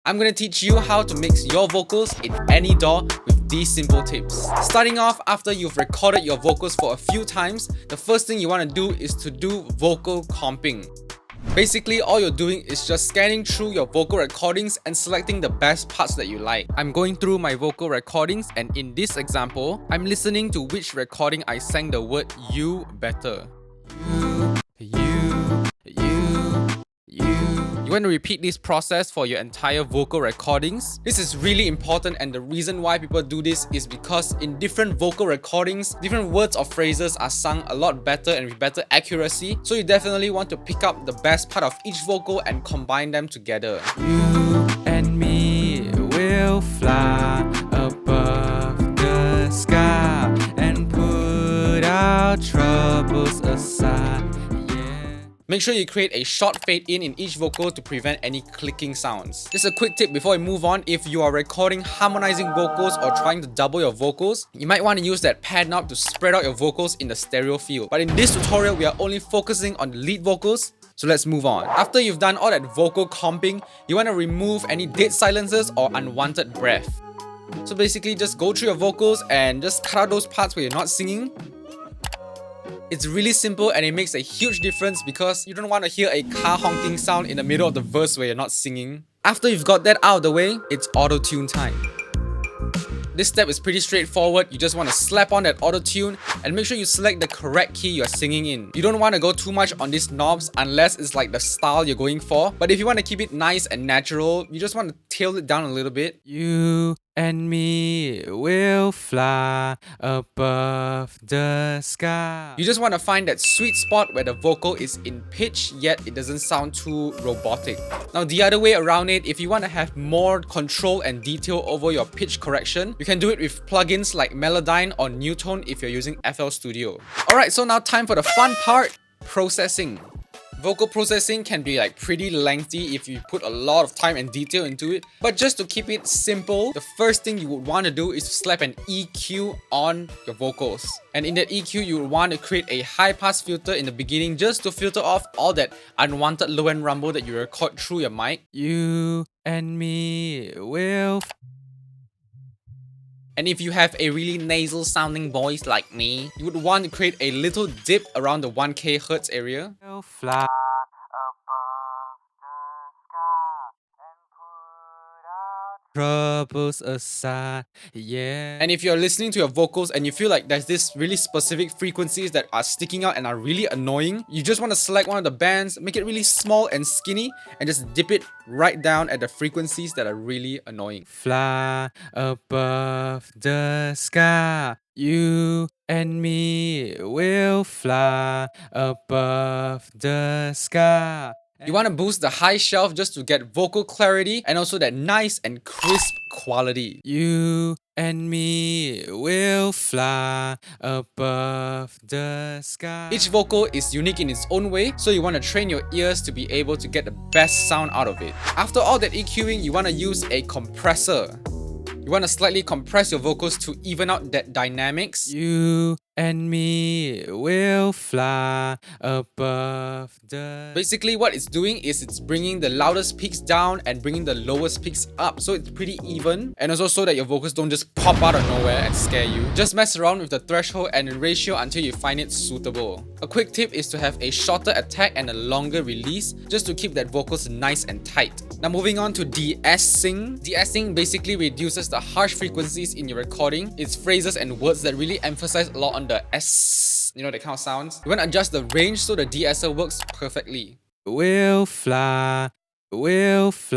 I'm gonna teach you how to mix your vocals in any DAW with these simple tips. Starting off, after you've recorded your vocals for a few times, the first thing you want to do is to do vocal comping. Basically, all you're doing is just scanning through your vocal recordings and selecting the best parts that you like. I'm going through my vocal recordings, and in this example, I'm listening to which recording I sang the word you better. You want to repeat this process for your entire vocal recordings. This is really important, and the reason why people do this is because in different vocal recordings, different words or phrases are sung a lot better and with better accuracy. So you definitely want to pick up the best part of each vocal and combine them together. You and me will fly above the sky and put our troubles aside. Make sure you create a short fade in each vocal to prevent any clicking sounds. Just a quick tip before we move on: if you are recording harmonizing vocals or trying to double your vocals, you might want to use that pad knob to spread out your vocals in the stereo field. But in this tutorial, we are only focusing on the lead vocals, so let's move on. After you've done all that vocal comping, you want to remove any dead silences or unwanted breath. So basically, just go through your vocals and just cut out those parts where you're not singing. It's really simple, and it makes a huge difference because you don't want to hear a car honking sound in the middle of the verse where you're not singing. After you've got that out of the way, it's auto-tune time. This step is pretty straightforward. You just want to slap on that auto-tune and make sure you select the correct key you're singing in. You don't want to go too much on these knobs unless it's like the style you're going for. But if you want to keep it nice and natural, you just want to tail it down a little bit. You and me will fly above the sky. You just want to find that sweet spot where the vocal is in pitch, yet it doesn't sound too robotic. Now the other way around it, if you want to have more control and detail over your pitch correction, you can do it with plugins like Melodyne or Newtone if you're using FL Studio. Alright, so now time for the fun part: processing. Vocal processing can be like pretty lengthy if you put a lot of time and detail into it, but just to keep it simple, the first thing you would want to do is to slap an EQ on your vocals. And in that EQ, you would want to create a high pass filter in the beginning just to filter off all that unwanted low end rumble that you record through your mic. You and me will. And if you have a really nasal sounding voice like me, you would want to create a little dip around the 1K Hertz area. Fly troubles aside, yeah. And if you're listening to your vocals and you feel like there's this really specific frequencies that are sticking out and are really annoying, you just want to select one of the bands, make it really small and skinny, and just dip it right down at the frequencies that are really annoying. Fly above the sky, you and me will fly above the sky. You want to boost the high shelf just to get vocal clarity and also that nice and crisp quality. You and me will fly above the sky. Each vocal is unique in its own way, so you want to train your ears to be able to get the best sound out of it. After all that EQing, you want to use a compressor. You want to slightly compress your vocals to even out that dynamics. You and me will fly above the... Basically, what it's doing is it's bringing the loudest peaks down and bringing the lowest peaks up, so it's pretty even, and also so that your vocals don't just pop out of nowhere and scare you. Just mess around with the threshold and ratio until you find it suitable. A quick tip is to have a shorter attack and a longer release, just to keep that vocals nice and tight. Now moving on to de-essing. De-essing basically reduces the harsh frequencies in your recording. It's phrases and words that really emphasize a lot on the S, you know, that kind of sounds. You want to adjust the range so the de-esser works perfectly. We'll fly above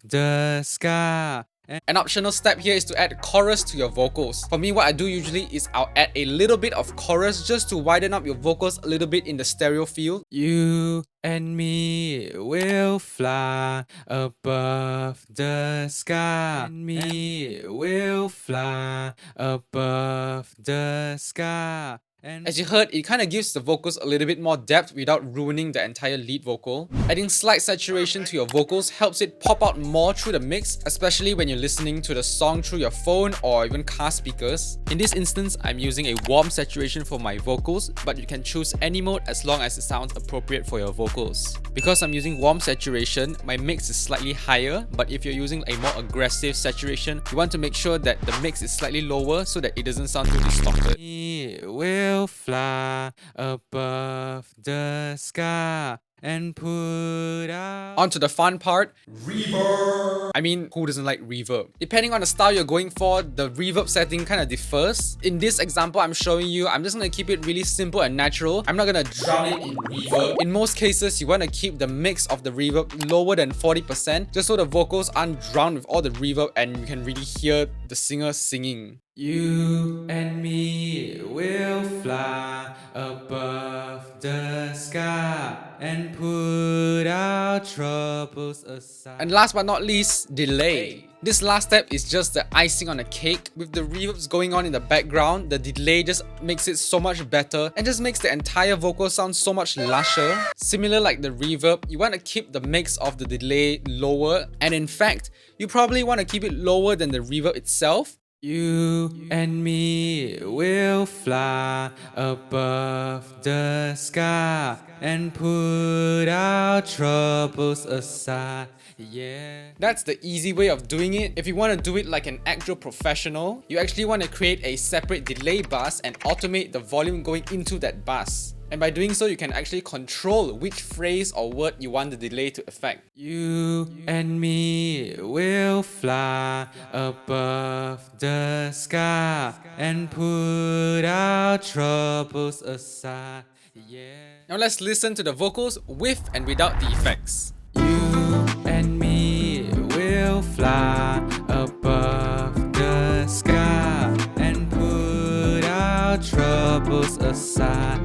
the sky. An optional step here is to add chorus to your vocals. For me, what I do usually is I'll add a little bit of chorus just to widen up your vocals a little bit in the stereo field. You and me will fly above the sky. And me will fly above the sky. As you heard, it kind of gives the vocals a little bit more depth without ruining the entire lead vocal. Adding slight saturation to your vocals helps it pop out more through the mix, especially when you're listening to the song through your phone or even car speakers. In this instance, I'm using a warm saturation for my vocals, but you can choose any mode as long as it sounds appropriate for your vocals. Because I'm using warm saturation, my mix is slightly higher, but if you're using a more aggressive saturation, you want to make sure that the mix is slightly lower so that it doesn't sound too distorted. It will fly above the sky and put out... On to the fun part, reverb. I mean, who doesn't like reverb? Depending on the style you're going for, the reverb setting kind of differs. In this example I'm showing you, I'm just gonna keep it really simple and natural. I'm not gonna drown it in reverb. In most cases, you want to keep the mix of the reverb lower than 40%, just so the vocals aren't drowned with all the reverb and you can really hear the singer singing. You and me will fly above the sky and put our troubles aside. And last but not least, delay. This last step is just the icing on the cake. With the reverbs going on in the background, the delay just makes it so much better and just makes the entire vocal sound so much lusher. Similar like the reverb, you want to keep the mix of the delay lower, and in fact, you probably want to keep it lower than the reverb itself. You and me will fly above the sky and put our troubles aside. Yeah. That's the easy way of doing it. If you want to do it like an actual professional, you actually want to create a separate delay bus and automate the volume going into that bus. And by doing so, you can actually control which phrase or word you want the delay to affect. You and me will fly above the sky and put our troubles aside. Yeah. Now let's listen to the vocals with and without the effects. You and me will fly above the sky and put our troubles aside.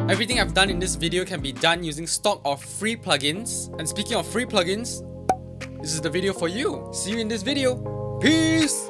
Everything I've done in this video can be done using stock or free plugins. And speaking of free plugins, this is the video for you. See you in this video. Peace!